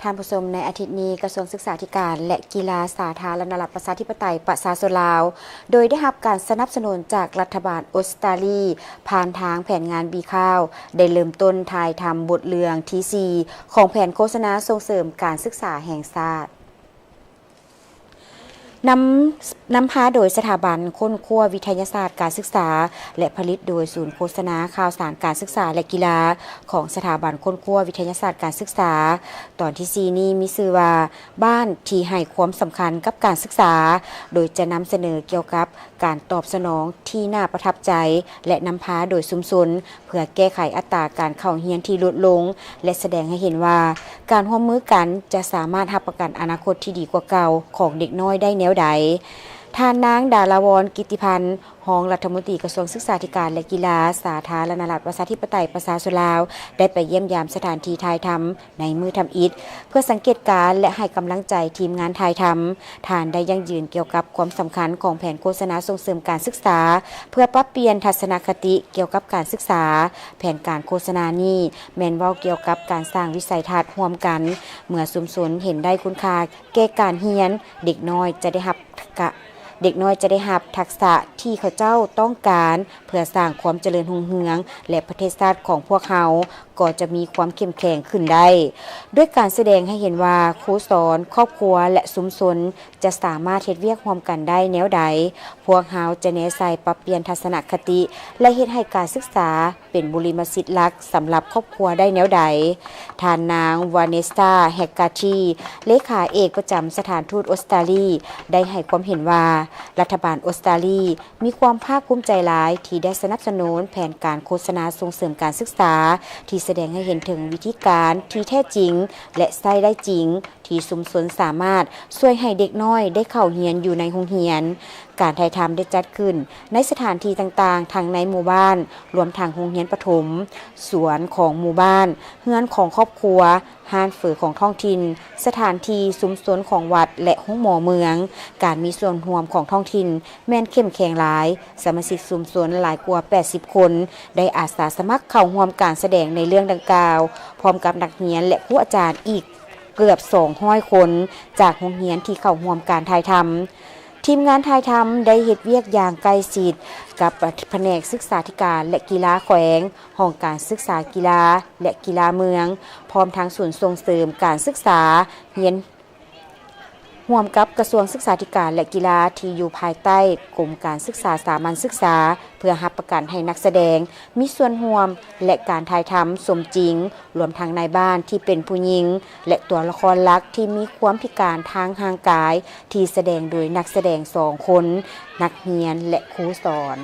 ท่านผู้ชมในอาทิตย์นี้กระทรวงศึกษาธิการและกีฬาสาธารณรัฐประชาธิปไตยประชาชนลาวโดยได้รับการสนับสนุนจากรัฐบาลออสเตรเลียผ่านทางแผนงานบีข้าวได้เริ่มต้นถ่ายทำบทเรื่องที่ 4 ของแผนโฆษณาส่งเสริมการศึกษาแห่งชาตินำพาโดยสถาบันค้นคว้าวิทยาศาสตร์การศึกษาและผลิตโดยศูนย์โฆษณาข่าวสารการศึกษาและกีฬาของสถาบันค้นคว้าวิทยาศาสตร์การศึกษาตอนที่ 4 นี้มีชื่อว่าบ้านที่ให้ความสำคัญกับการศึกษาโดยจะนำเสนอเกี่ยวกับการตอบสนองที่น่าประทับใจและนำพาโดยสุมสนเพื่อแก้ไขอัตราการเข้าเรียนที่ลดลงและแสดงให้เห็นว่าการร่วมมือกันจะสามารถรับประกันอนาคตที่ดีกว่าเก่าของเด็กน้อยได้แนวใดท่านนางดาราวรกิติพันธ์รองรัฐมนตรีกระทรวงศึกษาธิการและกีฬาสาธารณรัฐประชาธิปไตยประชาชนลาวได้ไปเยี่ยมยามสถานที่ถ่ายทำในมือทำอิฐเพื่อสังเกตการและให้กำลังใจทีมงานถ่ายทำท่านได้ยั่งยืนเกี่ยวกับความสำคัญของแผนโฆษณาส่งเสริมการศึกษาเพื่อปรับเปลี่ยนทัศนคติเกี่ยวกับการศึกษาแผนการโฆษณานี้แม่นเว้าเกี่ยวกับการสร้างวิสัยทัศน์ร่วมกันเมื่อชุมชนเห็นได้คุณค่าแก่การเรียนเด็กน้อยจะได้รับทักษะที่เขาเจ้าต้องการเพื่อสร้างความเจริญรุ่งเรืองและประเทศชาติของพวกเขาก็จะมีความเข้มแข็งขึ้นได้ด้วยการแสดงให้เห็นว่าครูสอนครอบครัวและชุมชนจะสามารถเฮ็ดเวียกร่วมกันได้แนวใดพวกเขาจะแนะใส่ปรับเปลี่ยนทัศนคติและเฮ็ดให้การศึกษาเป็นบุริมสิทธิ์หลักสำหรับครอบครัวได้แนวใดท่านนางวาเนสตาแฮกกาชีเลขาเอกประจำสถานทูตออสเตรเลียได้ให้ความเห็นว่ารัฐบาลออสเตรเลียมีความภาคภูมิใจหลายที่ได้สนับสนุนแผนการโฆษณาส่งเสริมการศึกษาที่แสดงให้เห็นถึงวิธีการที่แท้จริงและใช้ได้จริงที่ชุมชนสามารถช่วยให้เด็กน้อยได้เข้าเรียนอยู่ในโรงเรียนการถ่ายทำได้จัดขึ้นในสถานที่ต่างๆทั้งในหมู่บ้านรวมทั้งโรงเรียนประถมสวนของหมู่บ้านเฮือนของครอบครัวห้านฝือของท้องถิ่นสถานที่ชุมชนของวัดและห้องหมอเมืองการมีส่วนร่วมของท้องถิ่นแม่นเข้มแข็งหลายสมาชิกชุมชนหลายกว่า80คนได้อาสาสมัครเข้าร่วมการแสดงในเรื่องดังกล่าวพร้อมกับนักเรียนและครูอาจารย์อีกเกือบ200คนจากโรงเรียนที่เข้าร่วมการถ่ายทำทีมงานถ่ายทำได้เฮ็ดเวียกอย่างใกล้ชิดกับแผนกศึกษาธิการและกีฬาแขวงห้องการศึกษากีฬาและกีฬาเมืองพร้อมทั้งศูนย์ส่งเสริมการศึกษาเรียนร่วมกับกระทรวงศึกษาธิการและกีฬาที่อยู่ภายใต้กรมการศึกษาสามัญศึกษาเพื่อรับประกันให้นักแสดงมีส่วนร่วมและการถ่ายทำสมจริงรวมทั้งนายบ้านที่เป็นผู้หญิงและตัวละครหลักที่มีความพิการทางร่างกายที่แสดงโดยนักแสดง2 คนนักเรียนและครูสอน